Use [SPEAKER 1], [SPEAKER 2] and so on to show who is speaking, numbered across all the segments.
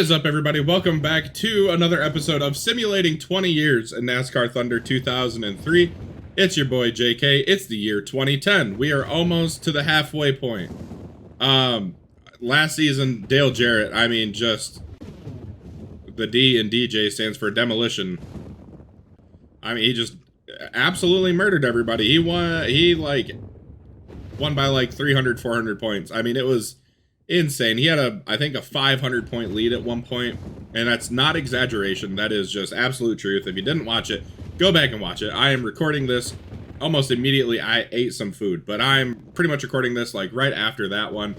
[SPEAKER 1] What is up, everybody? Welcome back to another episode of Simulating 20 Years in NASCAR Thunder 2003. It's your boy JK. It's the year 2010. We are almost to the halfway point. Last season, Dale Jarrett, I mean, just the D in DJ stands for demolition. I mean, he just absolutely murdered everybody. He won by like 300, 400 points. I mean, it was insane. He had I think a 500 point lead at one point, and that's not exaggeration. That is just absolute truth. If you didn't watch it, go back and watch it. I am recording this almost immediately. I ate some food, but I'm pretty much recording this like right after that one.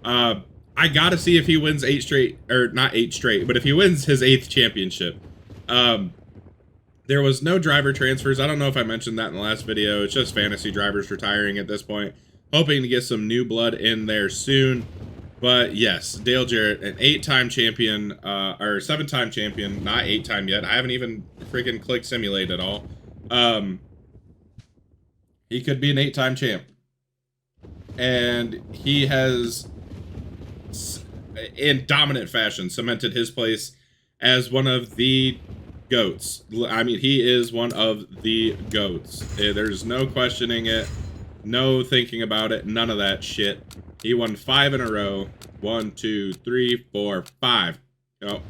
[SPEAKER 1] I gotta see if he wins 8 straight, or not 8 straight, but if he wins his 8th championship. There was no driver transfers. I don't know if I mentioned that in the last video. It's just fantasy drivers retiring at this point. Hoping to get some new blood in there soon. But yes, Dale Jarrett, an 8-time champion, or 7-time champion, not 8-time yet. I haven't even freaking clicked simulate at all. He could be an 8-time champ. And he has, in dominant fashion, cemented his place as one of the GOATs. I mean, he is one of the GOATs. There's no questioning it. No thinking about it. None of that shit. He won 5 in a row. 1, 2, 3, 4, 5. Oh.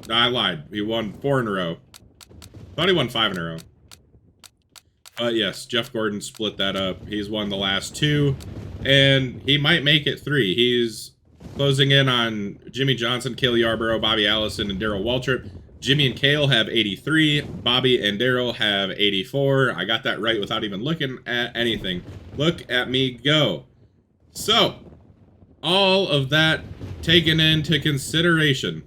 [SPEAKER 1] I lied. He won 4 in a row. Thought he won 5 in a row. But yes, Jeff Gordon split that up. He's won the last 2. And he might make it 3. He's closing in on Jimmy Johnson, Cale Yarborough, Bobby Allison, and Darrell Waltrip. Jimmy and Cale have 83. Bobby and Darrell have 84. I got that right without even looking at anything. Look at me go. So, all of that taken into consideration.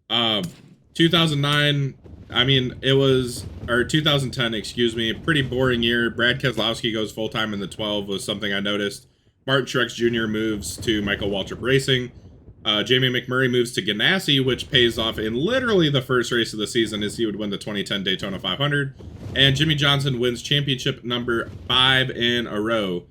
[SPEAKER 1] 2009, I mean, it was, or 2010, excuse me, pretty boring year. Brad Keselowski goes full-time in the 12 was something I noticed. Martin Truex Jr. moves to Michael Waltrip Racing. Jamie McMurray moves to Ganassi, which pays off in literally the first race of the season as he would win the 2010 Daytona 500. And Jimmy Johnson wins championship number 5 in a row.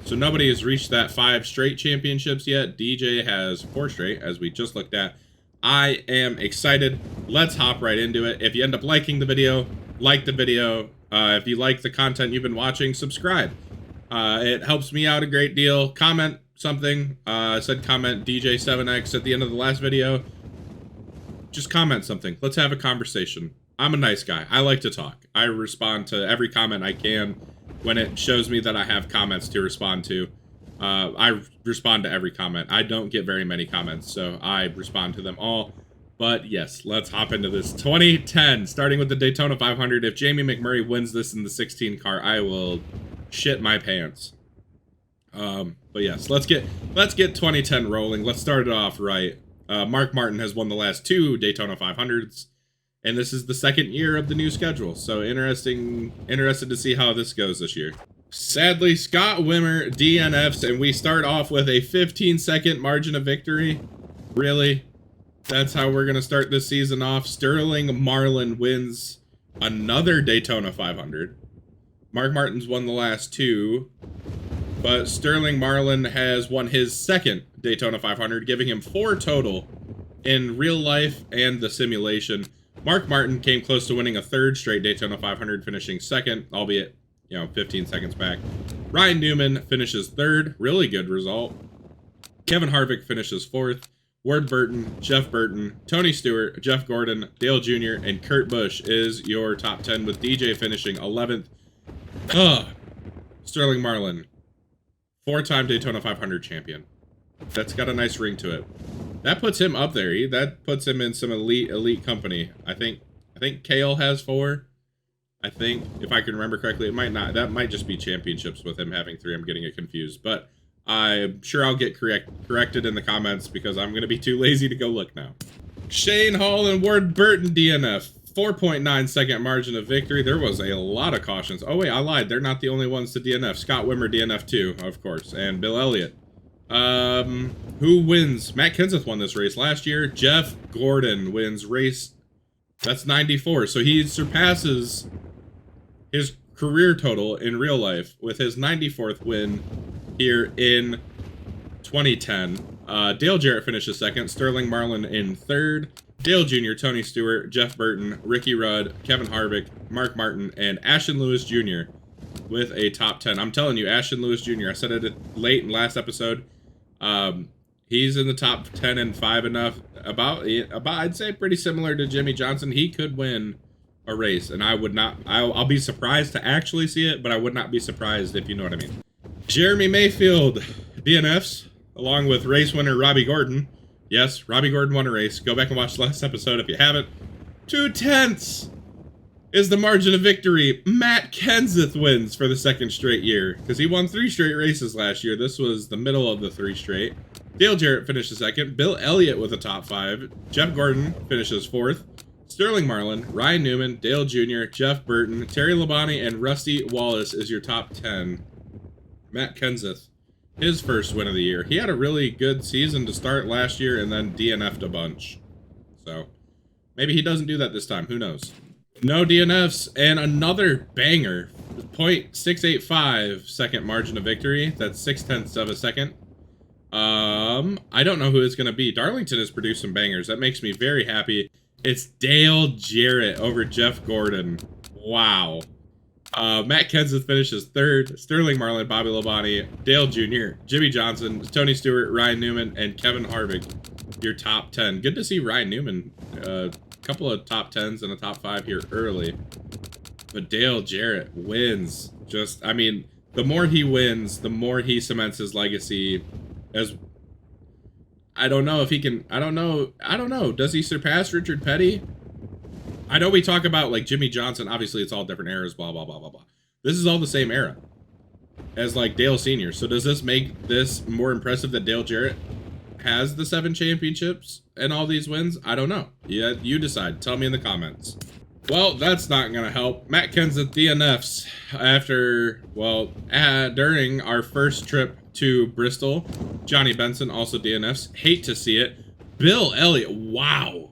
[SPEAKER 1] So nobody has reached that 5 straight championships yet. DJ has 4 straight, as we just looked at. I am excited. Let's hop right into it. If you end up liking the video, like the video. If you like the content you've been watching, subscribe. It helps me out a great deal. Comment something. I said comment DJ7X at the end of the last video. Just comment something. Let's have a conversation. I'm a nice guy. I like to talk. I respond to every comment I can when it shows me that I have comments to respond to. I respond to every comment. I don't get very many comments, so I respond to them all. But yes, let's hop into this. 2010, starting with the Daytona 500. If Jamie McMurray wins this in the 16 car, I will shit my pants. But yes, let's get 2010 rolling. Let's start it off right. Mark Martin has won the last 2 Daytona 500s, and this is the 2nd year of the new schedule. So interested to see how this goes this year. Sadly, Scott Wimmer DNFs, and we start off with a 15-second margin of victory. Really? That's how we're gonna start this season off. Sterling Marlin wins another Daytona 500. Mark Martin's won the last 2. But Sterling Marlin has won his 2nd Daytona 500, giving him 4 total in real life and the simulation. Mark Martin came close to winning a 3rd straight Daytona 500, finishing 2nd, albeit, 15 seconds back. Ryan Newman finishes 3rd, really good result. Kevin Harvick finishes 4th. Ward Burton, Jeff Burton, Tony Stewart, Jeff Gordon, Dale Jr., and Kurt Busch is your top 10, with DJ finishing 11th. Sterling Marlin, 4-time Daytona 500 champion. That's got a nice ring to it. That puts him up there. That puts him in some elite company. I think Cale has 4. I think, if I can remember correctly, it might not. That might just be championships with him having 3. I'm getting it confused, but I'm sure I'll get corrected in the comments because I'm going to be too lazy to go look now. Shane Hall and Ward Burton DNF. 4.9 second margin of victory. There was a lot of cautions. Oh wait, I lied. They're not the only ones to DNF. Scott Wimmer DNF too, of course, and Bill Elliott. Who wins? Matt Kenseth won this race last year. Jeff Gordon wins race. That's 94. So he surpasses his career total in real life with his 94th win here in 2010. Dale Jarrett finishes second. Sterling Marlin in third. Dale Jr., Tony Stewart, Jeff Burton, Ricky Rudd, Kevin Harvick, Mark Martin, and Ashton Lewis Jr. with a top 10. I'm telling you, Ashton Lewis Jr., I said it late in last episode. He's in the top 10 and 5 enough. About I'd say pretty similar to Jimmy Johnson. He could win a race, and I would not. I'll be surprised to actually see it, but I would not be surprised, if you know what I mean. Jeremy Mayfield DNFs along with race winner Robbie Gordon. Yes, Robbie Gordon won a race. Go back and watch the last episode if you haven't. 2/10 is the margin of victory. Matt Kenseth wins for the second straight year because he won 3 straight races last year. This was the middle of the 3 straight. Dale Jarrett finishes second. Bill Elliott with a top 5. Jeff Gordon finishes 4th. Sterling Marlin, Ryan Newman, Dale Jr., Jeff Burton, Terry Labonte, and Rusty Wallace is your top 10. Matt Kenseth, his first win of the year. He had a really good season to start last year and then DNF'd a bunch. So maybe he doesn't do that this time. Who knows? No DNFs and another banger. 0.685 second margin of victory. That's 0.6 of a second. I don't know who it's going to be. Darlington has produced some bangers. That makes me very happy. It's Dale Jarrett over Jeff Gordon. Wow. Matt Kenseth finishes 3rd. Sterling Marlin, Bobby Labonte, Dale Jr., Jimmy Johnson, Tony Stewart, Ryan Newman, and Kevin Harvick. Your top 10. Good to see Ryan Newman. A couple of top 10s and a top 5 here early. But Dale Jarrett wins. Just, I mean, the more he wins, the more he cements his legacy as... I don't know if he can... I don't know. Does he surpass Richard Petty? I know we talk about, like, Jimmy Johnson. Obviously, it's all different eras, blah, blah, blah, blah, blah. This is all the same era as, like, Dale Sr. So does this make this more impressive that Dale Jarrett has the 7 championships and all these wins? I don't know. Yeah, you decide. Tell me in the comments. Well, that's not going to help. Matt Kenseth DNFs after, well, during our first trip to Bristol. Johnny Benson also DNFs. Hate to see it. Bill Elliott, wow.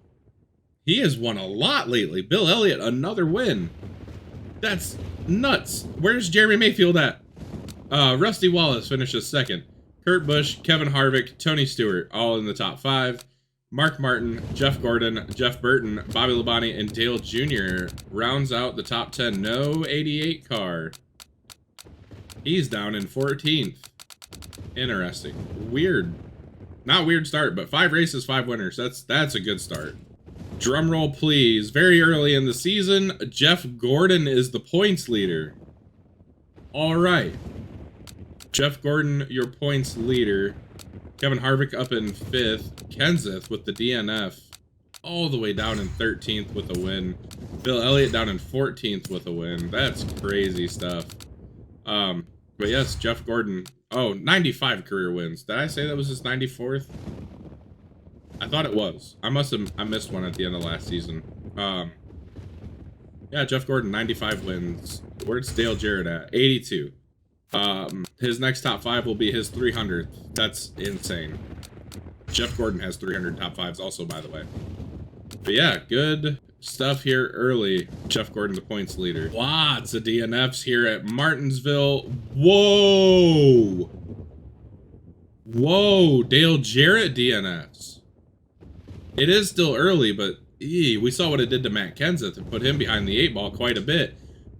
[SPEAKER 1] He has won a lot lately. Bill Elliott, another win. That's nuts. Where's Jeremy Mayfield at? Rusty Wallace finishes 2nd. Kurt Busch, Kevin Harvick, Tony Stewart, all in the top 5. Mark Martin, Jeff Gordon, Jeff Burton, Bobby Labonte, and Dale Jr. rounds out the top 10. No 88 car. He's down in 14th. Interesting. Weird. Not weird start, but 5 races, 5 winners. That's a good start. Drum roll, please. Very early in the season, Jeff Gordon is the points leader. All right. Jeff Gordon, your points leader. Kevin Harvick up in 5th. Kenseth with the DNF all the way down in 13th with a win. Bill Elliott down in 14th with a win. That's crazy stuff. But yes, Jeff Gordon. Oh, 95 career wins. Did I say that was his 94th? I thought it was. I missed one at the end of last season. Yeah, Jeff Gordon, 95 wins. Where's Dale Jarrett at? 82. His next top 5 will be his 300th. That's insane. Jeff Gordon has 300 top 5s also, by the way. But yeah, good stuff here early. Jeff Gordon, the points leader. Lots of DNFs here at Martinsville. Whoa! Whoa, Dale Jarrett DNFs. It is still early, but we saw what it did to Matt Kenseth and put him behind the 8 ball quite a bit.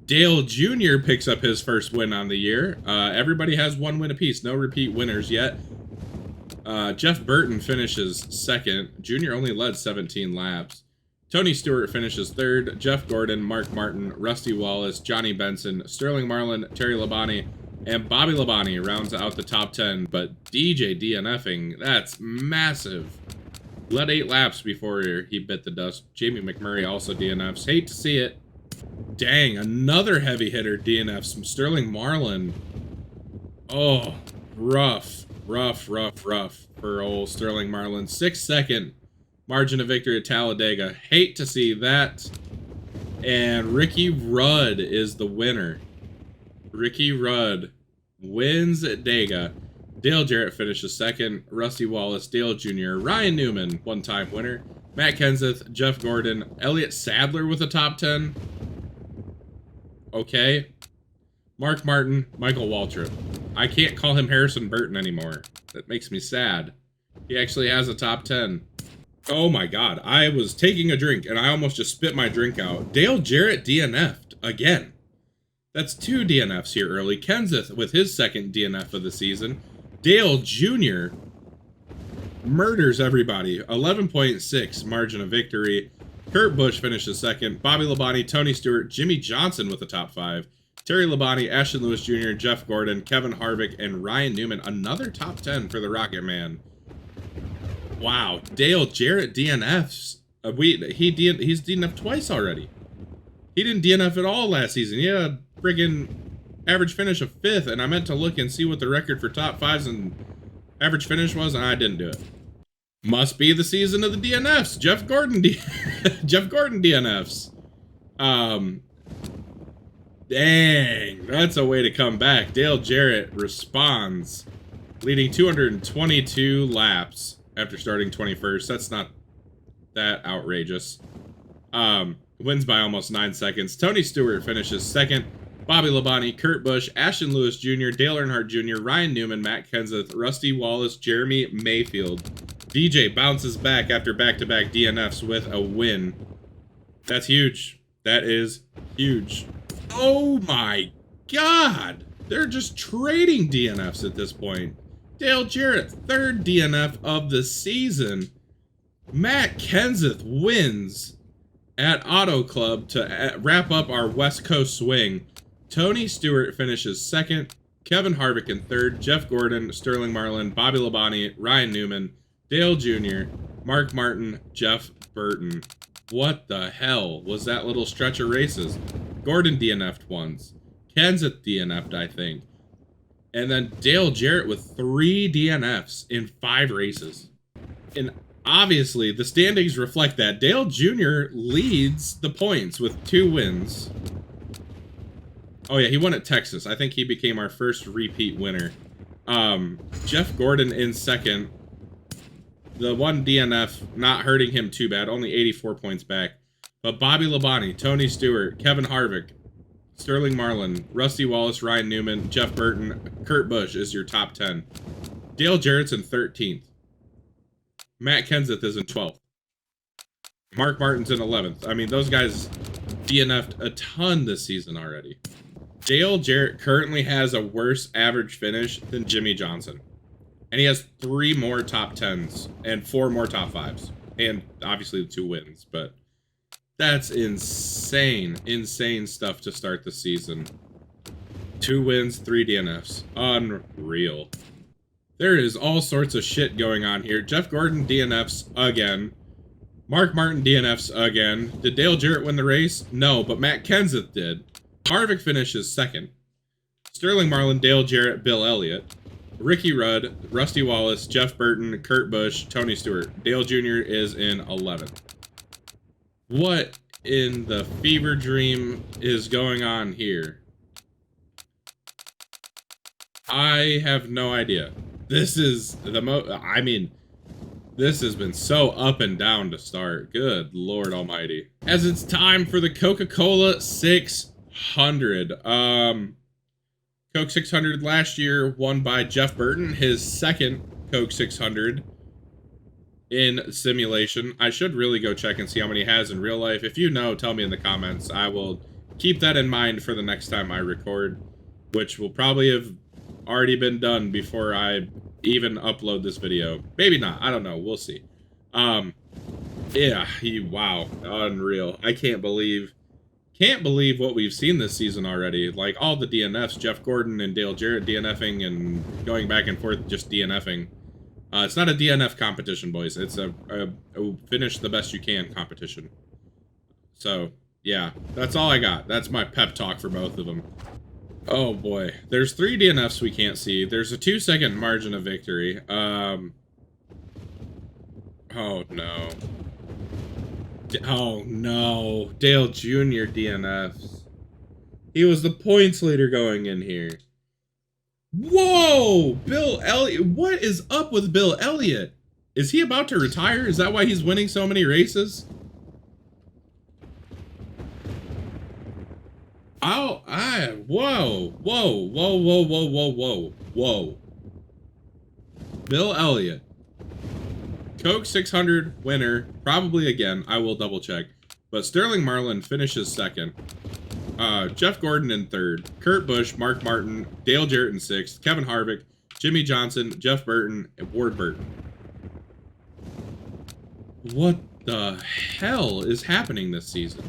[SPEAKER 1] Dale Jr. picks up his first win on the year. Everybody has 1 win apiece. No repeat winners yet. Jeff Burton finishes 2nd. Jr. only led 17 laps. Tony Stewart finishes 3rd. Jeff Gordon, Mark Martin, Rusty Wallace, Johnny Benson, Sterling Marlin, Terry Labonte, and Bobby Labonte rounds out the top 10. But DJ DNFing, that's massive. Led 8 laps before he bit the dust. Jamie McMurray also DNFs. Hate to see it. Dang, another heavy hitter DNFs from Sterling Marlin. Oh, rough for old Sterling Marlin. 6-second margin of victory at Talladega. Hate to see that. And Ricky Rudd is the winner. Ricky Rudd wins at Dega. Dale Jarrett finishes 2nd. Rusty Wallace, Dale Jr., Ryan Newman, one-time winner. Matt Kenseth, Jeff Gordon, Elliott Sadler with a top 10. Okay. Mark Martin, Michael Waltrip. I can't call him Harrison Burton anymore. That makes me sad. He actually has a top 10. Oh my god, I was taking a drink and I almost just spit my drink out. Dale Jarrett DNF'd again. That's 2 DNFs here early. Kenseth with his second DNF of the season. Dale Jr. murders everybody. 11.6 margin of victory. Kurt Busch finishes second. Bobby Labonte, Tony Stewart, Jimmy Johnson with the top 5. Terry Labonte, Ashton Lewis Jr., Jeff Gordon, Kevin Harvick, and Ryan Newman. Another top 10 for the Rocket Man. Wow, Dale Jarrett DNFs. He's DNF'd twice already. He didn't DNF at all last season. He had a friggin' average finish of 5th, and I meant to look and see what the record for top 5s and average finish was, and I didn't do it. Must be the season of the DNFs. Jeff Gordon DNFs. Dang, that's a way to come back. Dale Jarrett responds, leading 222 laps after starting 21st. That's not that outrageous. Wins by almost 9 seconds. Tony Stewart finishes second. Bobby Labonte, Kurt Busch, Ashton Lewis Jr., Dale Earnhardt Jr., Ryan Newman, Matt Kenseth, Rusty Wallace, Jeremy Mayfield. DJ bounces back after back-to-back DNFs with a win. That's huge. That is huge. Oh my god! They're just trading DNFs at this point. Dale Jarrett, 3rd DNF of the season. Matt Kenseth wins at Auto Club to wrap up our West Coast swing. Tony Stewart finishes 2nd. Kevin Harvick in 3rd. Jeff Gordon, Sterling Marlin, Bobby Labonte, Ryan Newman, Dale Jr., Mark Martin, Jeff Burton. What the hell was that little stretch of races? Gordon DNF'd once. Kenseth DNF'd, I think. And then Dale Jarrett with 3 DNFs in 5 races. And obviously, the standings reflect that. Dale Jr. leads the points with 2 wins. Oh yeah, he won at Texas. I think he became our first repeat winner. Jeff Gordon in 2nd. The 1 DNF not hurting him too bad, only 84 points back. But Bobby Labonte, Tony Stewart, Kevin Harvick, Sterling Marlin, Rusty Wallace, Ryan Newman, Jeff Burton, Kurt Busch is your top 10. Dale Jarrett's in 13th. Matt Kenseth is in 12th. Mark Martin's in 11th. I mean, those guys DNF'd a ton this season already. Dale Jarrett currently has a worse average finish than Jimmy Johnson. And he has 3 more top 10s and 4 more top 5s. And obviously the 2 wins, but that's insane, insane stuff to start the season. 2 wins, 3 DNFs. Unreal. There is all sorts of shit going on here. Jeff Gordon DNFs again. Mark Martin DNFs again. Did Dale Jarrett win the race? No, but Matt Kenseth did. Harvick finishes 2nd. Sterling Marlin, Dale Jarrett, Bill Elliott. Ricky Rudd, Rusty Wallace, Jeff Burton, Kurt Busch, Tony Stewart. Dale Jr. is in 11th. What in the fever dream is going on here? I have no idea. This is the I mean, this has been so up and down to start. Good Lord Almighty. As it's time for the Coca-Cola 600. Coke 600 last year won by Jeff Burton, his 2nd Coke 600 in simulation. I should really go check and see how many he has in real life. If you know, tell me in the comments. I will keep that in mind for the next time I record, which will probably have already been done before I even upload this video. Maybe not. I don't know. We'll see. Yeah, wow, unreal. I can't believe what we've seen this season already. Like, all the DNFs, Jeff Gordon and Dale Jarrett DNFing and going back and forth just DNFing. It's not a DNF competition, boys. It's a finish the best you can competition. So, yeah, that's all I got. That's my pep talk for both of them. Oh, boy. There's 3 DNFs we can't see. There's a 2-second margin of victory. Oh, no. Oh, no. Dale Jr. DNFs. He was the points leader going in here. Whoa! Bill Elliott. What is up with Bill Elliott? Is he about to retire? Is that why he's winning so many races? Whoa. Bill Elliott Coke 600 winner, probably again. I will double check. But Sterling Marlin finishes second. Jeff Gordon in third. Kurt Busch, Mark Martin, Dale Jarrett in sixth. Kevin Harvick, Jimmy Johnson, Jeff Burton, and Ward Burton. What the hell is happening this season?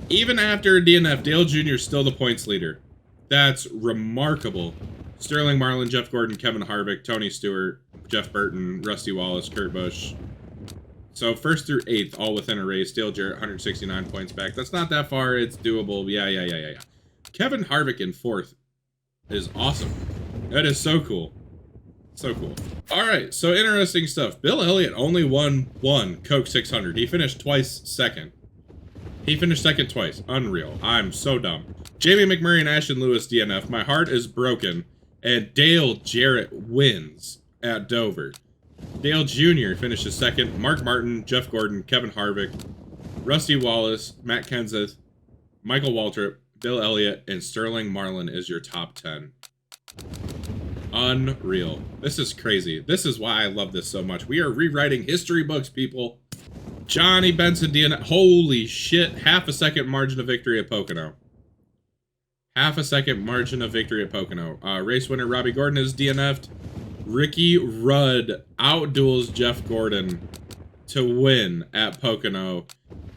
[SPEAKER 1] Even after a DNF, Dale Jr. is still the points leader. That's remarkable. Sterling Marlin, Jeff Gordon, Kevin Harvick, Tony Stewart, Jeff Burton, Rusty Wallace, Kurt Busch. So first through eighth, all within a race. Dale Jarrett, 169 points back. That's not that far. It's doable. Yeah. Kevin Harvick in fourth is awesome. That is so cool. So cool. All right, so interesting stuff. Bill Elliott only won one Coke 600. He finished twice second. He finished second twice. Unreal. I'm so dumb. Jamie McMurray and Ashton Lewis DNF. My heart is broken. And Dale Jarrett wins at Dover. Dale Jr. finishes second. Mark Martin, Jeff Gordon, Kevin Harvick, Rusty Wallace, Matt Kenseth, Michael Waltrip, Bill Elliott, and Sterling Marlin is your top 10. Unreal. This is crazy. This is why I love this so much. We are rewriting history books, people. Johnny Benson DNF. Holy shit. Half a second margin of victory at Pocono. Half a second margin of victory at Pocono. Race winner Robbie Gordon is DNF'd. Ricky Rudd outduels Jeff Gordon to win at Pocono,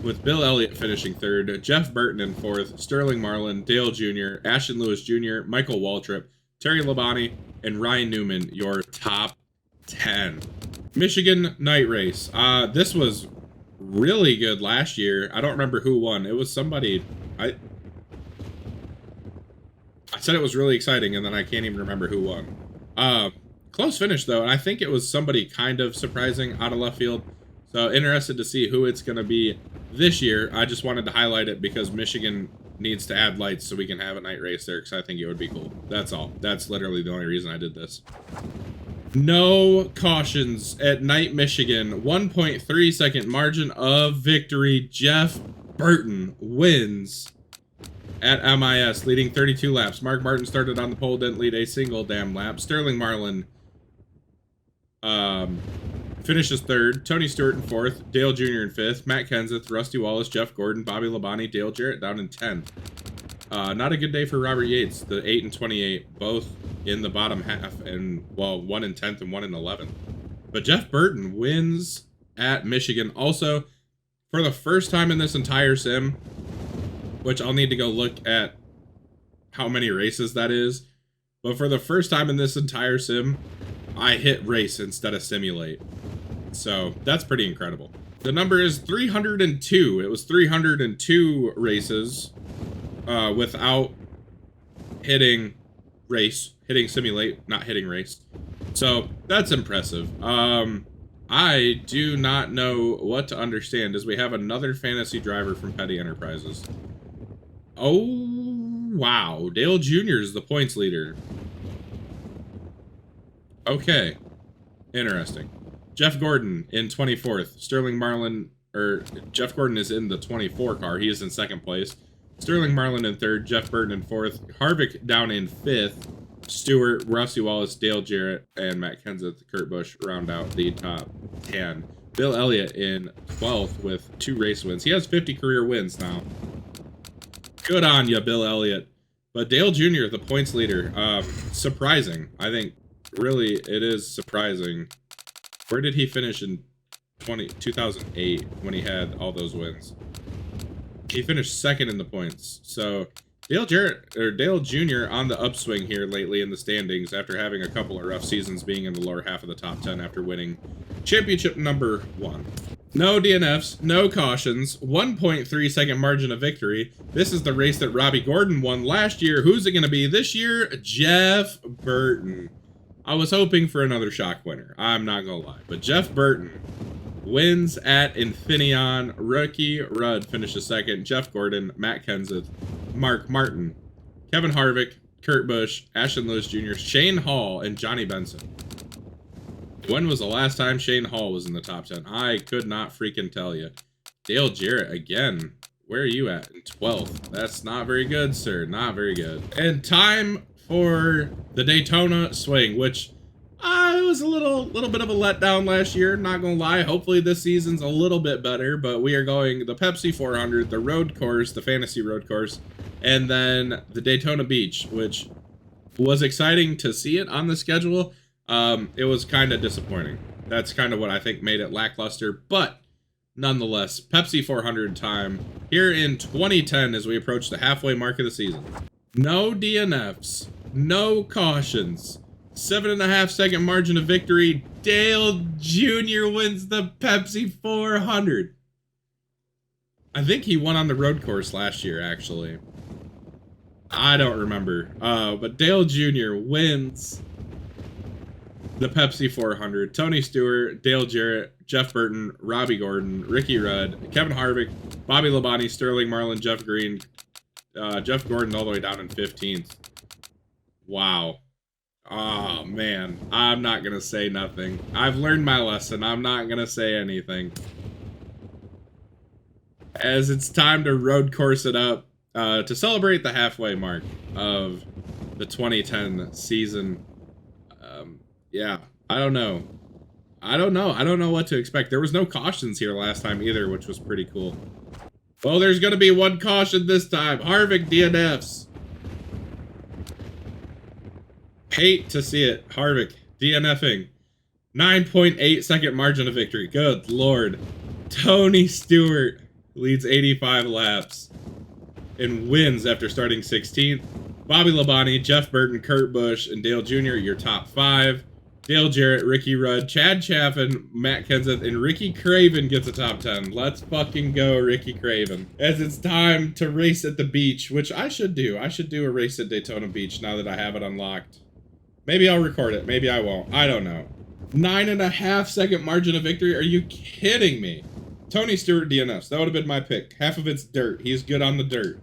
[SPEAKER 1] with Bill Elliott finishing third, Jeff Burton in fourth, Sterling Marlin, Dale Jr., Ashton Lewis Jr., Michael Waltrip, Terry Labonte, and Ryan Newman, your top 10. Michigan night race. This was really good last year. I don't remember who won. It was somebody... I said it was really exciting, and then I can't even remember who won. Close finish, though, and I think it was somebody kind of surprising out of left field. So interested to see who it's going to be this year. I just wanted to highlight it because Michigan needs to add lights so we can have a night race there, because I think it would be cool. That's all. That's literally the only reason I did this. No cautions at night Michigan. 1.3 second margin of victory. Jeff Burton wins at MIS, leading 32 laps. Mark Martin started on the pole, didn't lead a single damn lap. Sterling Marlin finishes third. Tony Stewart in fourth. Dale Jr. in fifth. Matt Kenseth, Rusty Wallace, Jeff Gordon, Bobby Labonte, Dale Jarrett down in 10th. Not a good day for Robert Yates. The 8 and 28, both in the bottom half, and well, 1 in 10th and 1 in 11th. But Jeff Burton wins at Michigan. Also, for the first time in this entire sim, which I'll need to go look at how many races that is. But for the first time in this entire sim, I hit race instead of simulate. So that's pretty incredible. The number is 302. It was 302 races without hitting race, hitting simulate, not hitting race. So that's impressive. I do not know what to understand, as we have another fantasy driver from Petty Enterprises. Oh, wow. Dale Jr. is the points leader. Okay. Interesting. Jeff Gordon in 24th. Sterling Marlin, Jeff Gordon is in the 24 car. He is in second place. Sterling Marlin in third. Jeff Burton in fourth. Harvick down in fifth. Stewart, Rusty Wallace, Dale Jarrett, and Matt Kenseth, Kurt Busch round out the top 10. Bill Elliott in 12th with 2 race wins. He has 50 career wins now. Good on you, Bill Elliott. But Dale Jr., the points leader, surprising. I think, really, it is surprising. Where did he finish in 2008 when he had all those wins? He finished second in the points. So Dale Jr. on the upswing here lately in the standings after having a couple of rough seasons, being in the lower half of the top 10 after winning championship number 1. No DNFs, no cautions, 1.3 second margin of victory. This is the race that Robbie Gordon won last year. Who's it going to be this year? Jeff Burton. I was hoping for another shock winner. I'm not going to lie. But Jeff Burton wins at Infineon. Ricky Rudd finishes second. Jeff Gordon, Matt Kenseth, Mark Martin, Kevin Harvick, Kurt Busch, Ashton Lewis Jr., Shane Hall, and Johnny Benson. When was the last time Shane Hall was in the top 10? I could not freaking tell you. Dale Jarrett, again. Where are you at? In 12th. That's not very good, sir. Not very good. And time for the Daytona swing, which I was a little bit of a letdown last year, not gonna lie. Hopefully this season's a little bit better, but we are going the Pepsi 400, the road course, the fantasy road course, and then the Daytona Beach, which was exciting to see it on the schedule. It was kind of disappointing. That's kind of what I think made it lackluster, but nonetheless, Pepsi 400 time here in 2010 as we approach the halfway mark of the season. No DNFs, no cautions, 7.5 second margin of victory. Dale Jr. wins the Pepsi 400. I think he won on the road course last year, actually. I don't remember. But Dale Jr. wins the Pepsi 400. Tony Stewart, Dale Jarrett, Jeff Burton, Robbie Gordon, Ricky Rudd, Kevin Harvick, Bobby Labonte, Sterling Marlin, Jeff Green, Jeff Gordon all the way down in 15th. Wow. Oh, man. I'm not going to say nothing. I've learned my lesson. I'm not going to say anything. As it's time to road course it up to celebrate the halfway mark of the 2010 season. Yeah, I don't know. I don't know what to expect. There was no cautions here last time either, which was pretty cool. Well, there's going to be one caution this time. Harvick DNFs. Hate to see it. Harvick DNFing. 9.8 second margin of victory. Good Lord. Tony Stewart leads 85 laps and wins after starting 16th. Bobby Labonte, Jeff Burton, Kurt Busch, and Dale Jr. your top 5. Dale Jarrett, Ricky Rudd, Chad Chaffin, Matt Kenseth, and Ricky Craven gets a top 10. Let's fucking go, Ricky Craven. As it's time to race at the beach, which I should do. I should do a race at Daytona Beach now that I have it unlocked. Maybe I'll record it. Maybe I won't. I don't know. 9.5 second margin of victory. Are you kidding me? Tony Stewart DNFs. That would have been my pick. Half of it's dirt. He's good on the dirt.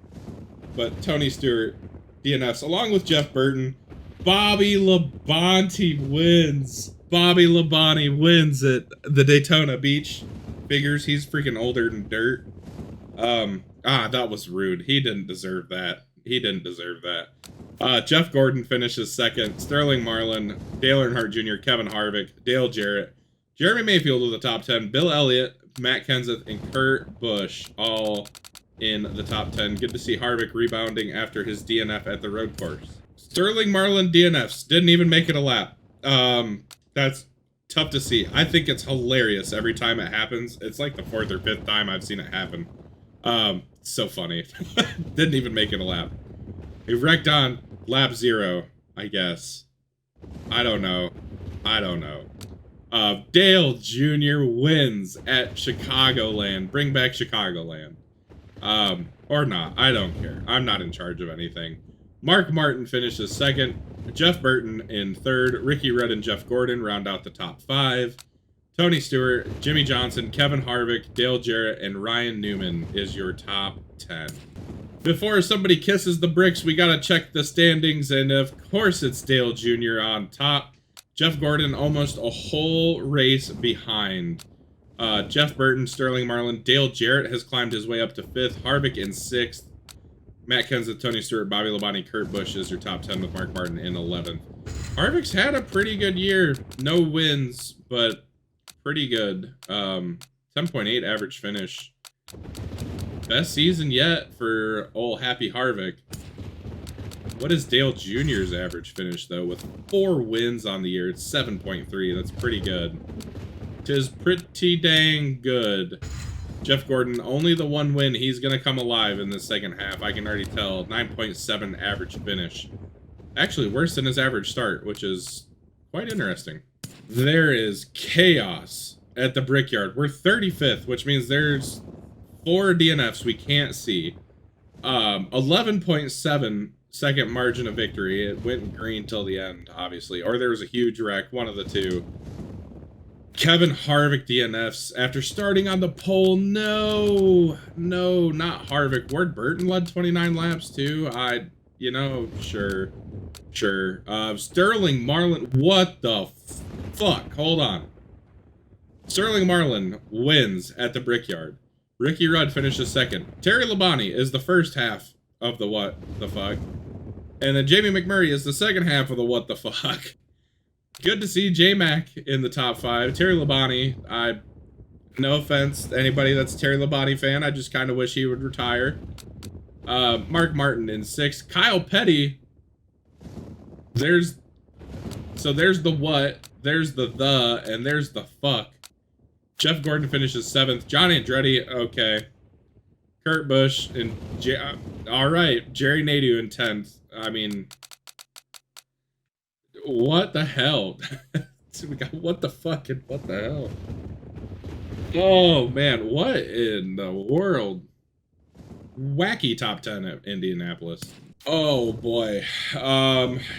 [SPEAKER 1] But Tony Stewart DNFs along with Jeff Burton. Bobby Labonte wins. Bobby Labonte wins at the Daytona Beach. Figures he's freaking older than dirt. That was rude. He didn't deserve that. He didn't deserve that. Jeff Gordon finishes second. Sterling Marlin, Dale Earnhardt Jr., Kevin Harvick, Dale Jarrett, Jeremy Mayfield with the top 10, Bill Elliott, Matt Kenseth, and Kurt Busch all in the top 10. Good to see Harvick rebounding after his DNF at the road course. Sterling Marlin DNFs. Didn't even make it a lap. That's tough to see. I think it's hilarious every time it happens. It's like the 4th or 5th time I've seen it happen. So funny. Didn't even make it a lap. He wrecked on lap 0, I guess. I don't know. Dale Jr. wins at Chicagoland. Bring back Chicagoland. Or not. I don't care. I'm not in charge of anything. Mark Martin finishes second. Jeff Burton in third. Ricky Rudd and Jeff Gordon round out the top 5. Tony Stewart, Jimmy Johnson, Kevin Harvick, Dale Jarrett, and Ryan Newman is your top 10. Before somebody kisses the bricks, we gotta check the standings, and of course it's Dale Jr. on top. Jeff Gordon almost a whole race behind. Jeff Burton, Sterling Marlin, Dale Jarrett has climbed his way up to 5th. Harvick in 6th. Matt Kenseth, Tony Stewart, Bobby Labonte, Kurt Busch is your top 10 with Mark Martin in 11th. Harvick's had a pretty good year. No wins, but pretty good. 10.8 average finish. Best season yet for old Happy Harvick. What is Dale Jr.'s average finish, though? With 4 wins on the year, it's 7.3. That's pretty good. 'Tis pretty dang good. Jeff Gordon, only the 1 win. He's going to come alive in the second half. I can already tell. 9.7 average finish. Actually, worse than his average start, which is quite interesting. There is chaos at the Brickyard. We're 35th, which means there's 4 DNFs we can't see. 11.7 second margin of victory. It went green till the end, obviously. Or there was a huge wreck, one of the two. Kevin Harvick DNFs after starting on the pole. No, not Harvick. Ward Burton led 29 laps too. Sure. Sterling Marlin. What the fuck? Hold on. Sterling Marlin wins at the Brickyard. Ricky Rudd finishes second. Terry Labonte is the first half of the what the fuck. And then Jamie McMurray is the second half of the what the fuck. Good to see J-Mac in the top 5. Terry Labonte, no offense to anybody that's a Terry Labonte fan, I just kind of wish he would retire. Mark Martin in 6th. Kyle Petty, there's the what, there's the, and there's the fuck. Jeff Gordon finishes 7th. Johnny Andretti, okay. Kurt Busch and all right, Jerry Nadeau in 10th. I mean, what the hell? We got what the fuck and what the hell? Oh man, what in the world? Wacky top 10 at Indianapolis. Oh boy.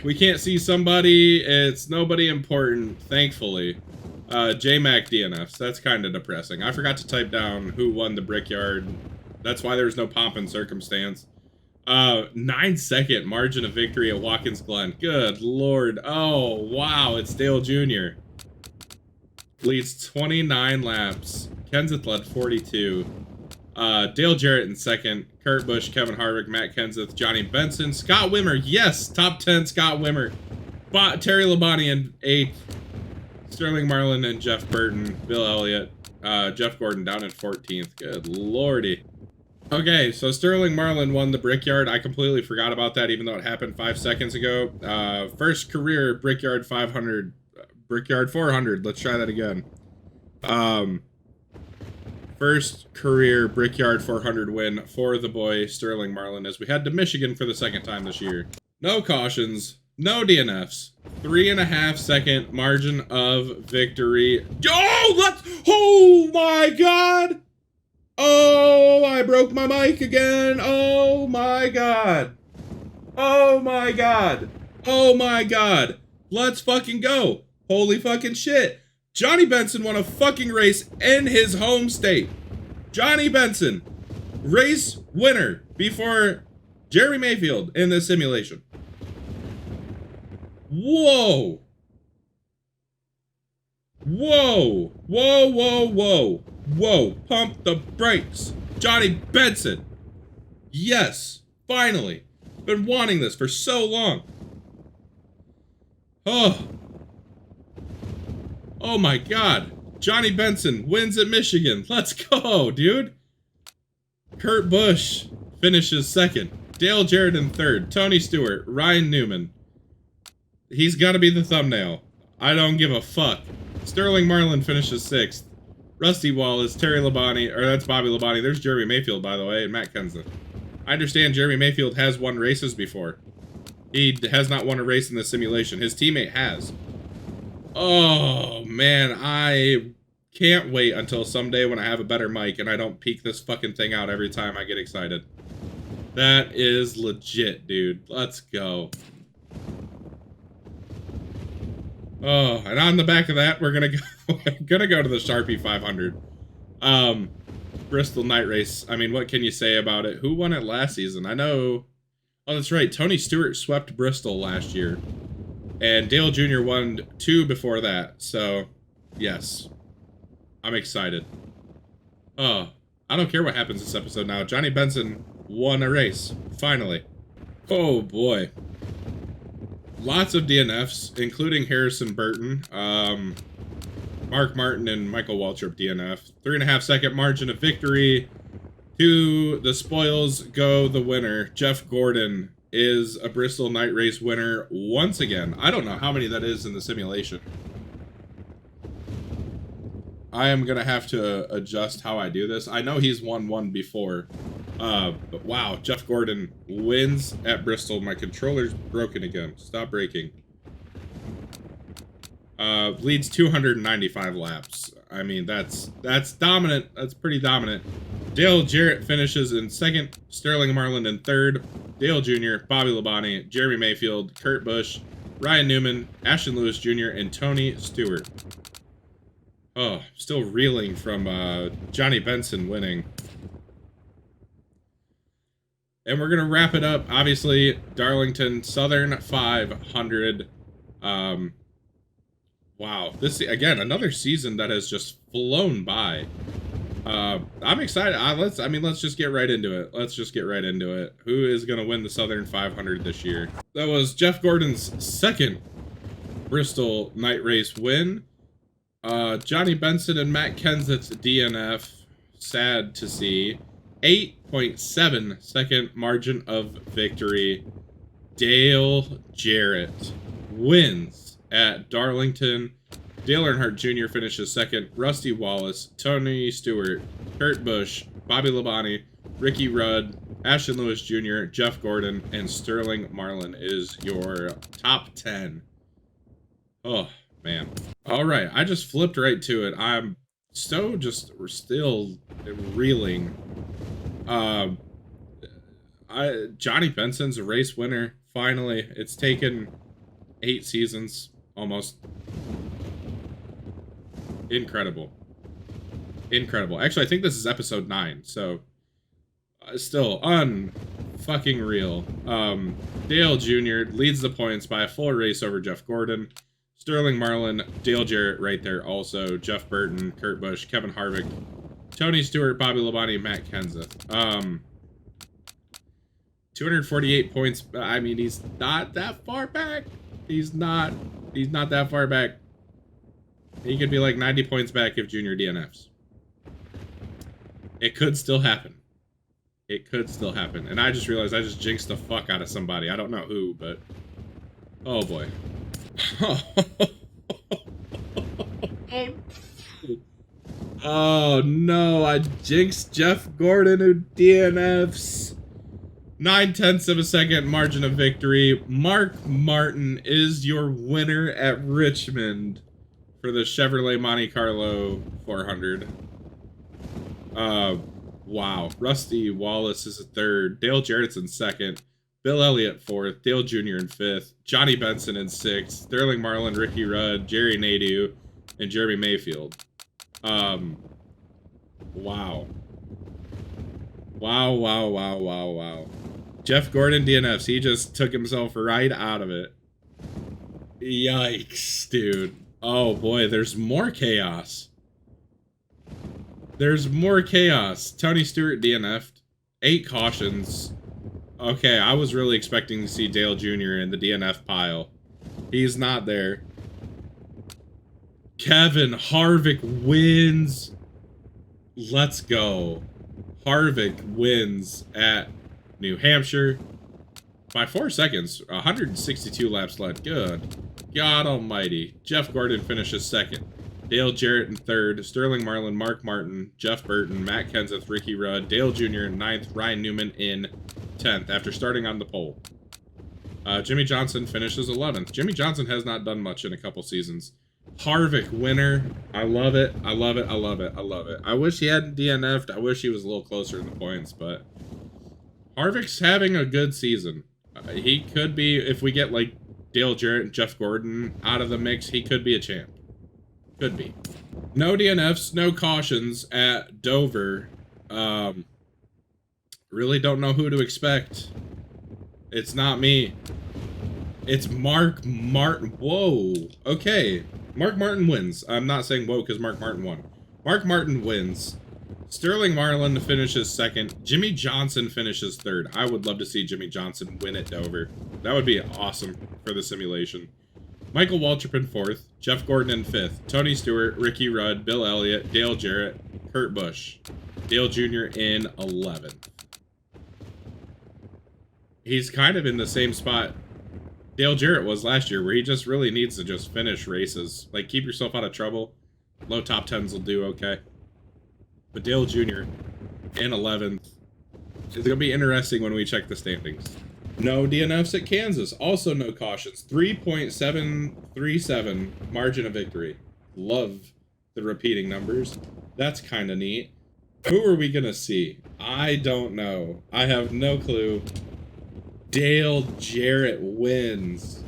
[SPEAKER 1] We can't see somebody. It's nobody important, thankfully. J-Mac DNFs. That's kind of depressing. I forgot to type down who won the Brickyard. That's why there's no pomp and circumstance. 9-second margin of victory at Watkins Glen. Good lord. Oh, wow. It's Dale Jr. Leads 29 laps. Kenseth led 42. Dale Jarrett in 2nd. Kurt Busch, Kevin Harvick, Matt Kenseth, Johnny Benson, Scott Wimmer. Yes, top 10 Scott Wimmer. Terry Labonte in 8th. Sterling Marlin and Jeff Burton. Bill Elliott. Jeff Gordon down at 14th. Good lordy. Okay, so Sterling Marlin won the Brickyard. I completely forgot about that, even though it happened 5 seconds ago. First career Brickyard 500, Brickyard 400. Let's try that again. First career Brickyard 400 win for the boy Sterling Marlin as we head to Michigan for the 2nd time this year. No cautions, no DNFs. 3.5 second margin of victory. Oh my god! Oh, I broke my mic again. Oh my god. Oh my god. Oh my god. Let's fucking go. Holy fucking shit. Johnny Benson won a fucking race in his home state. Johnny Benson, race winner before Jerry Mayfield in this simulation. Whoa. Whoa. Whoa, whoa, whoa. Whoa, pump the brakes. Johnny Benson. Yes, finally. Been wanting this for so long. Oh. Oh my god. Johnny Benson wins at Michigan. Let's go, dude. Kurt Busch finishes 2nd. Dale Jarrett in 3rd. Tony Stewart. Ryan Newman. He's got to be the thumbnail. I don't give a fuck. Sterling Marlin finishes 6th. Rusty Wallace, Terry Labonte, or that's Bobby Labonte. There's Jeremy Mayfield, by the way, and Matt Kenseth. I understand Jeremy Mayfield has won races before. He has not won a race in the simulation. His teammate has. Oh, man, I can't wait until someday when I have a better mic and I don't peek this fucking thing out every time I get excited. That is legit, dude. Let's go. Oh, and on the back of that, we're gonna go to the Sharpie 500. Bristol night race. I mean, what can you say about it? Who won it last season? I know. Oh, that's right. Tony Stewart swept Bristol last year, and Dale Jr. won 2 before that. So, yes, I'm excited. Oh, I don't care what happens this episode now. Johnny Benson won a race finally. Oh boy. Lots of DNFs, including Harrison Burton, Mark Martin, and Michael Waltrip DNF. 3.5 second margin of victory. To the spoils go the winner. Jeff Gordon is a Bristol night race winner once again. I don't know how many that is in the simulation. I am going to have to adjust how I do this. I know he's won one before. But wow, Jeff Gordon wins at Bristol. My controller's broken again. Stop breaking. Leads 295 laps. I mean, that's dominant. That's pretty dominant. Dale Jarrett finishes in 2nd. Sterling Marlin in 3rd. Dale Jr., Bobby Labonte, Jeremy Mayfield, Kurt Busch, Ryan Newman, Ashton Lewis Jr., and Tony Stewart. Oh, still reeling from Johnny Benson winning. And we're going to wrap it up. Obviously, Darlington Southern 500. Wow. This, again, another season that has just flown by. I'm excited. Let's just get right into it. Let's just get right into it. Who is going to win the Southern 500 this year? That was Jeff Gordon's 2nd Bristol night race win. Johnny Benson and Matt Kenseth's DNF. Sad to see. 8.7 second margin of victory. Dale Jarrett wins at Darlington. Dale Earnhardt Jr. finishes second. Rusty Wallace, Tony Stewart, Kurt Busch, Bobby Labonte, Ricky Rudd, Ashton Lewis Jr., Jeff Gordon, and Sterling Marlin is your top 10. Oh, man. All right, I just flipped right to it. I'm still reeling. Johnny Benson's a race winner. Finally, it's taken 8 seasons almost. Incredible. Actually, I think this is episode 9, so still unfucking real. Dale Jr. leads the points by a full race over Jeff Gordon. Sterling Marlin, Dale Jarrett right there also. Jeff Burton, Kurt Busch, Kevin Harvick, Tony Stewart, Bobby Labonte, Matt Kenseth. 248 points. I mean, he's not that far back. He's not that far back. He could be like 90 points back if Junior DNFs. It could still happen. And I just realized I just jinxed the fuck out of somebody. I don't know who, but... Oh, boy. Oh, no. I jinxed Jeff Gordon, who DNFs. 9/10 of a second margin of victory. Mark Martin is your winner at Richmond for the Chevrolet Monte Carlo 400. Wow. Rusty Wallace is a third. Dale Jarrett's in second. Bill Elliott fourth. Dale Jr. in fifth. Johnny Benson in sixth. Sterling Marlin, Ricky Rudd, Jerry Nadeau, and Jeremy Mayfield. Wow. Wow. Jeff Gordon DNFs. He just took himself right out of it. Yikes, dude. Oh boy, there's more chaos. Tony Stewart DNF'd. 8 cautions. Okay, I was really expecting to see Dale Jr. in the DNF pile. He's not there. Kevin Harvick wins. Let's go. Harvick wins at New Hampshire by 4 seconds. 162 laps left. Good God almighty. Jeff Gordon finishes second. Dale Jarrett in third. Sterling Marlin, Mark Martin, Jeff Burton, Matt Kenseth, Ricky Rudd, Dale Jr. in ninth, Ryan Newman in 10th after starting on the pole. Jimmy Johnson finishes 11th. Jimmy Johnson has not done much in a couple seasons. Harvick winner. I love it. I wish he hadn't DNF'd. I wish he was a little closer in the points, but Harvick's having a good season. He could be, if we get like Dale Jarrett and Jeff Gordon out of the mix, he could be a champ. Could be. No DNFs, no cautions at Dover. Really don't know who to expect. It's not me. It's Mark Martin. Whoa. Okay. Mark Martin wins. I'm not saying whoa because Mark Martin won. Mark Martin wins. Sterling Marlin finishes second. Jimmy Johnson finishes third. I would love to see Jimmy Johnson win at Dover. That would be awesome for the simulation. Michael Waltrip in fourth. Jeff Gordon in fifth. Tony Stewart, Ricky Rudd, Bill Elliott, Dale Jarrett, Kurt Busch. Dale Jr. in 11th. He's kind of in the same spot Dale Jarrett was last year, where he just really needs to just finish races. Like, keep yourself out of trouble. Low top 10s will do okay. But Dale Jr. in 11th. It's going to be interesting when we check the standings. No DNFs at Kansas. Also no cautions. 3.737 margin of victory. Love the repeating numbers. That's kind of neat. Who are we going to see? I don't know. I have no clue. Dale Jarrett wins.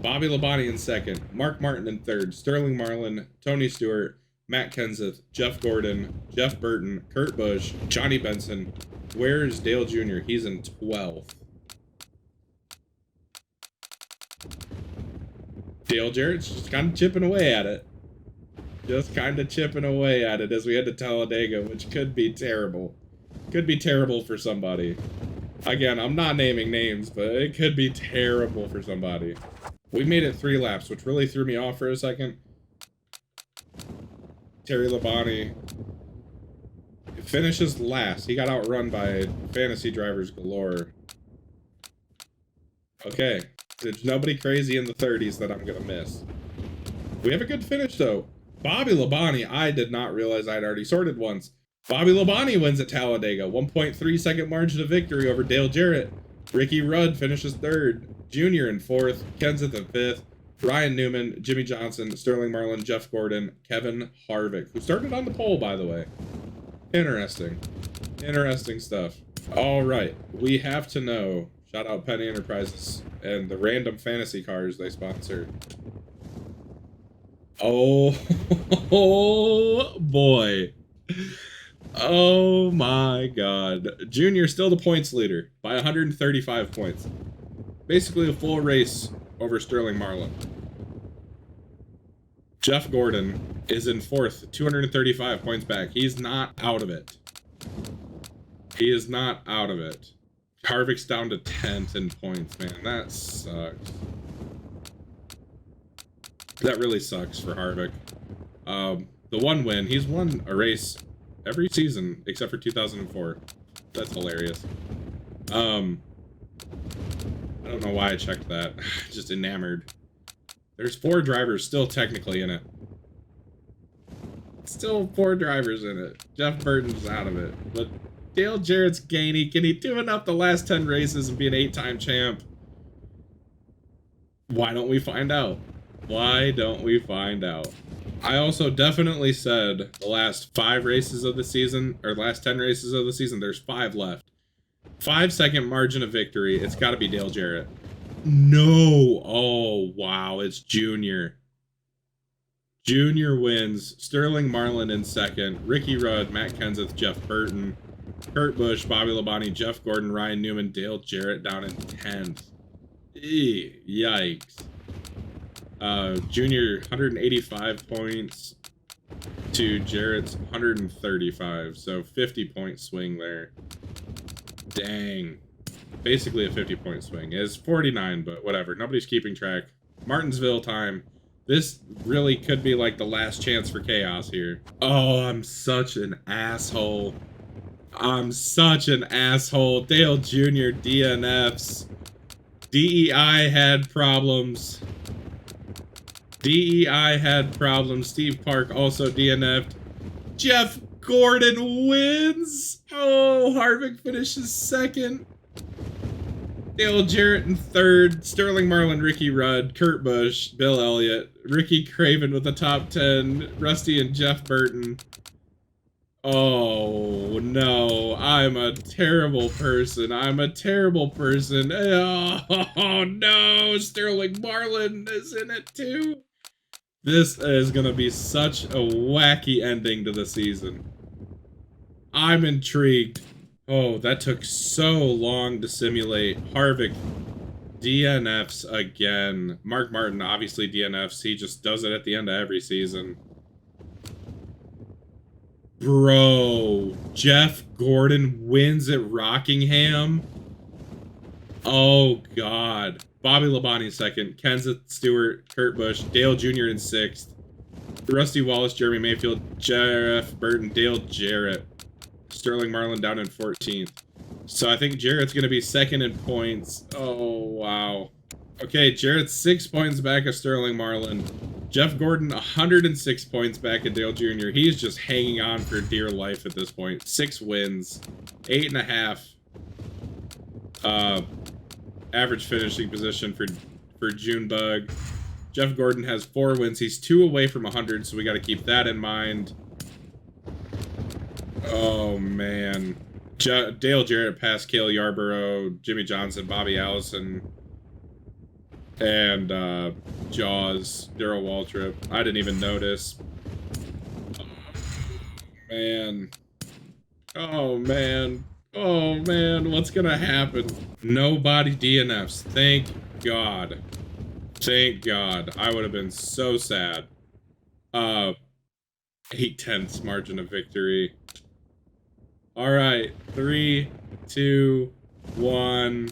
[SPEAKER 1] Bobby Labonte in second. Mark Martin in third. Sterling Marlin, Tony Stewart, Matt Kenseth, Jeff Gordon, Jeff Burton, Kurt Busch, Johnny Benson. Where's Dale Jr.? He's in 12th. Dale Jarrett's just kind of chipping away at it. As we head to Talladega, which could be terrible. Could be terrible for somebody. Again, I'm not naming names, but it could be terrible for somebody. We made it 3 laps, which really threw me off for a second. Terry Labonte finishes last. He got outrun by fantasy drivers galore. Okay, there's nobody crazy in the 30s that I'm gonna miss. We have a good finish though. Bobby Labonte, I did not realize I'd already sorted once. Bobby Labonte wins at Talladega, 1.3 second margin of victory over Dale Jarrett. Ricky Rudd finishes 3rd, Junior in 4th, Kenseth in 5th, Ryan Newman, Jimmy Johnson, Sterling Marlin, Jeff Gordon, Kevin Harvick, who started on the pole, by the way. Interesting. Interesting stuff. All right, we have to know. Shout out Penny Enterprises and the random fantasy cars they sponsor. Oh, oh boy. Oh my god. Junior still the points leader by 135 points. Basically a full race over Sterling Marlin. Jeff Gordon is in 4th, 235 points back. He's not out of it. He is not out of it. Harvick's down to 10th in points, man. That sucks. That really sucks for Harvick. The one win, he's won a race every season except for 2004. That's hilarious. I don't know why I checked that. Just enamored. There's 4 drivers still technically in it. Still 4 drivers in it. Jeff Burton's out of it. But Dale Jarrett's gainy. Can he do enough the last 10 races and be an 8-time champ? Why don't we find out? Why don't we find out? I also definitely said the last 5 races of the season, or last 10 races of the season, there's 5 left. 5-second margin of victory. It's got to be Dale Jarrett. No. Oh, wow. It's Junior. Junior wins. Sterling Marlin in 2nd. Ricky Rudd, Matt Kenseth, Jeff Burton, Kurt Busch, Bobby Labonte, Jeff Gordon, Ryan Newman, Dale Jarrett down in 10th. Yikes. Junior 185 points to Jarrett's 135. So 50-point swing there. Dang. Basically a 50-point swing. It's 49, but whatever. Nobody's keeping track. Martinsville time. This really could be like the last chance for chaos here. Oh, I'm such an asshole. I'm such an asshole. Dale Jr. DNFs. DEI had problems. DEI had problems. Steve Park also DNF'd. Jeff Gordon wins. Oh, Harvick finishes 2nd. Dale Jarrett in 3rd. Sterling Marlin, Ricky Rudd, Kurt Busch, Bill Elliott, Ricky Craven with the top 10, Rusty and Jeff Burton. Oh, no. I'm a terrible person. I'm a terrible person. Oh, no. Sterling Marlin is in it, too. This is going to be such a wacky ending to the season. I'm intrigued. Oh, that took so long to simulate. Harvick DNFs again. Mark Martin obviously DNFs. He just does it at the end of every season. Bro, Jeff Gordon wins at Rockingham. Oh, God. Bobby Labonte 2nd. Kenseth Stewart, Kurt Busch, Dale Jr. in 6th. Rusty Wallace, Jeremy Mayfield, Jeff Burton, Dale Jarrett. Sterling Marlin down in 14th. So I think Jarrett's going to be 2nd in points. Oh, wow. Okay, Jarrett's 6 points back of Sterling Marlin. Jeff Gordon, 106 points back at Dale Jr. He's just hanging on for dear life at this point. 6 wins. 8.5. Average finishing position for Junebug. Jeff Gordon has 4 wins. He's 2 away from 100, so we got to keep that in mind. Oh, man. Dale Jarrett passed Cale Yarborough, Jimmy Johnson, Bobby Allison, and Jaws, Darrell Waltrip. I didn't even notice. Oh, man. Oh, man. Oh, man. What's going to happen? Nobody DNFs. Thank God. Thank God. I would have been so sad. 8/10 margin of victory. All right, 3, 2, 1.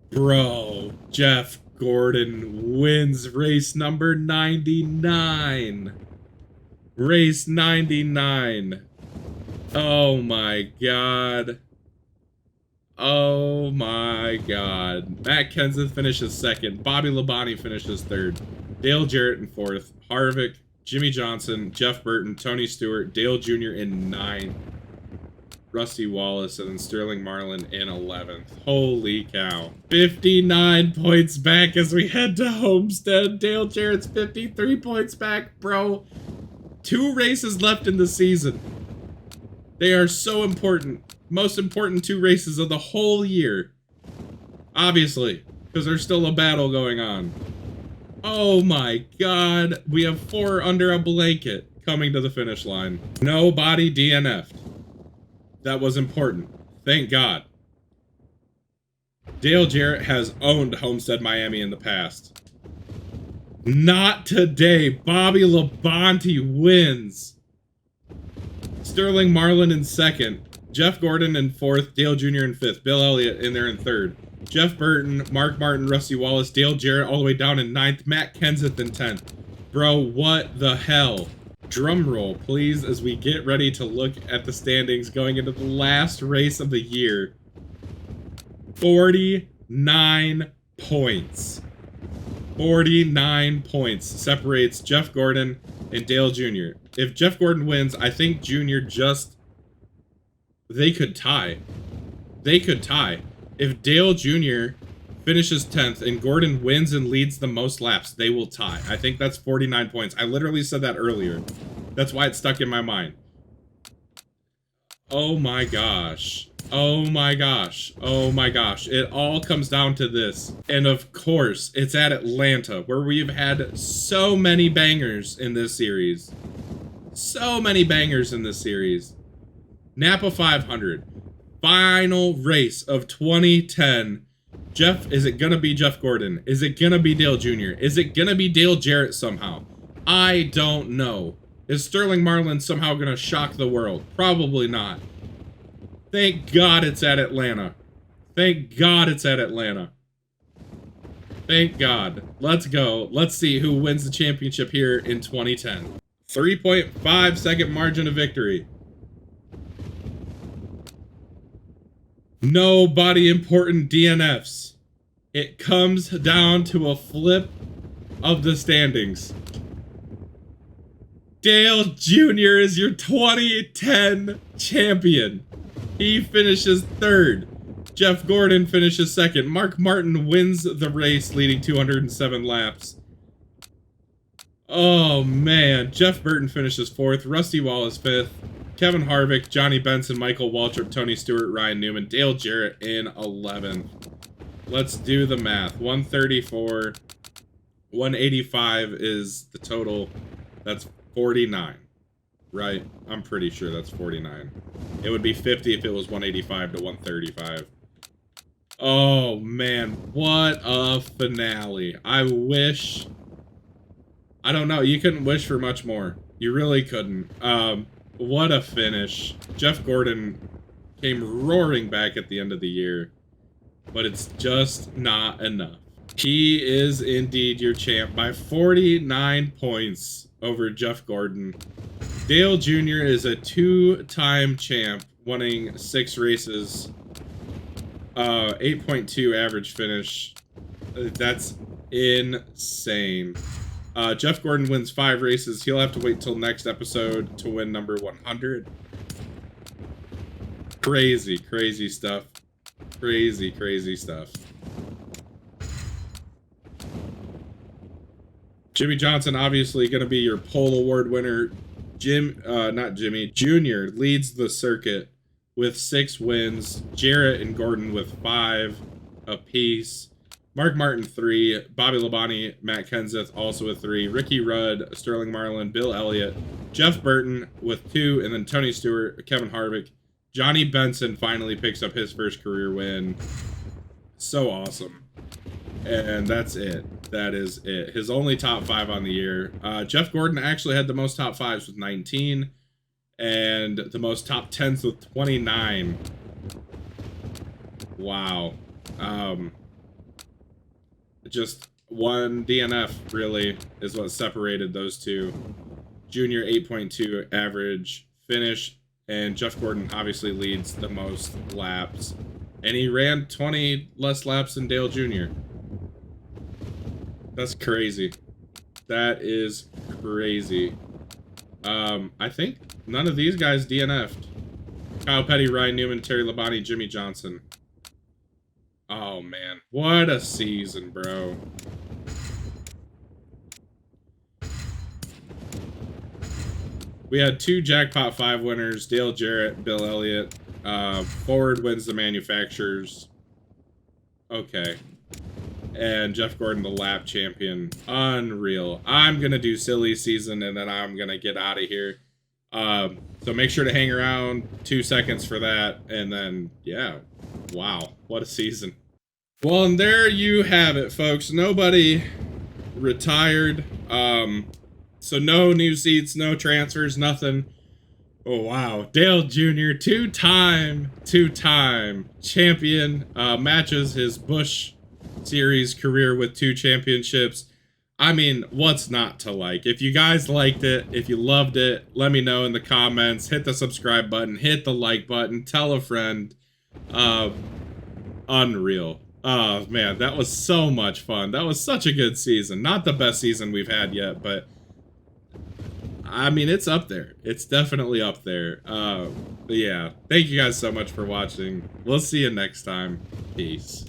[SPEAKER 1] Bro, Jeff Gordon wins race number 99. Race 99. Oh my god. Oh my god. Matt Kenseth finishes second. Bobby Labonte finishes third. Dale Jarrett in fourth. Harvick, Jimmy Johnson, Jeff Burton, Tony Stewart, Dale Jr. in ninth. Rusty Wallace, and then Sterling Marlin in 11th. Holy cow. 59 points back as we head to Homestead. Dale Jarrett's 53 points back, bro. 2 races left in the season. They are so important. Most important 2 races of the whole year. Obviously, because there's still a battle going on. Oh my god. We have 4 under a blanket coming to the finish line. Nobody DNF'd. That was important. Thank God. Dale Jarrett has owned Homestead Miami in the past. Not today. Bobby Labonte wins. Sterling Marlin in second. Jeff Gordon in fourth. Dale Jr. in fifth. Bill Elliott in there in third. Jeff Burton, Mark Martin, Rusty Wallace, Dale Jarrett all the way down in ninth. Matt Kenseth in 10th. Bro, what the hell? Drum roll, please, as we get ready to look at the standings going into the last race of the year. 49 points. 49 points separates Jeff Gordon and Dale Jr. If Jeff Gordon wins, I think Jr. they could tie. They could tie. If Dale Jr. finishes 10th and Gordon wins and leads the most laps, they will tie. I think that's 49 points. I literally said that earlier. That's why it stuck in my mind. Oh my gosh. Oh my gosh. Oh my gosh. It all comes down to this. And of course, it's at Atlanta, where we've had so many bangers in this series. So many bangers in this series. Napa 500. Final race of 2010. Is it gonna be Jeff Gordon? Is it gonna be Dale Jr.? Is it gonna be Dale Jarrett somehow? I don't know. Is Sterling Marlin somehow gonna shock the world? Probably not. Thank God it's at Atlanta. Thank God it's at Atlanta. Thank God. Let's go. Let's see who wins the championship here in 2010. 3.5 second margin of victory. Nobody important DNFs. It comes down to a flip of the standings. Dale Jr. is your 2010 champion. He finishes third. Jeff Gordon finishes second. Mark Martin wins the race, leading 207 laps. Oh man, Jeff Burton finishes fourth. Rusty Wallace fifth. Kevin Harvick, Johnny Benson, Michael Waltrip, Tony Stewart, Ryan Newman, Dale Jarrett in 11th. Let's do the math. 134, 185 is the total. That's 49, right? I'm pretty sure that's 49. It would be 50 if it was 185 to 135. Oh man, what a finale. I don't know, you couldn't wish for much more. You really couldn't. What a finish. Jeff Gordon came roaring back at the end of the year, but it's just not enough. He is indeed your champ by 49 points over Jeff Gordon. Dale Jr. is a 2-time champ, winning 6 races. 8.2 average finish. That's insane. Jeff Gordon wins 5 races. He'll have to wait till next episode to win number 100. Crazy, crazy stuff. Crazy, crazy stuff. Jimmy Johnson, obviously going to be your pole award winner. Junior leads the circuit with 6 wins. Jarrett and Gordon with 5 apiece. Mark Martin 3, Bobby Labonte, Matt Kenseth also with 3, Ricky Rudd, Sterling Marlin, Bill Elliott, Jeff Burton with 2, and then Tony Stewart, Kevin Harvick. Johnny Benson finally picks up his first career win. So awesome. And that's it. That is it. His only top 5 on the year. Jeff Gordon actually had the most top 5s with 19, and the most top 10s with 29. Wow. just one DNF really is what separated those two. Junior 8.2 average finish, and Jeff Gordon obviously leads the most laps, and he ran 20 less laps than Dale Jr. That's crazy. That is crazy. I think none of these guys DNF'd. Kyle Petty, Ryan Newman, Terry Labonte, Jimmy Johnson. Oh man, what a season, bro. We had 2 Jackpot 5 winners, Dale Jarrett, Bill Elliott. Ford wins the manufacturers. Okay. And Jeff Gordon, the lap champion. Unreal. I'm going to do silly season, and then I'm going to get out of here. So make sure to hang around 2 seconds for that. And then, yeah. Wow. What a season. Well, and there you have it, folks. Nobody retired. So no new seats, no transfers, nothing. Oh, wow. Dale Jr., two-time champion, matches his Busch Series career with 2 championships. I mean, what's not to like? If you guys liked it, if you loved it, let me know in the comments. Hit the subscribe button, hit the like button, tell a friend. Unreal. Oh, man, that was so much fun. That was such a good season. Not the best season we've had yet, but I mean, it's up there. It's definitely up there. But yeah, thank you guys so much for watching. We'll see you next time. Peace.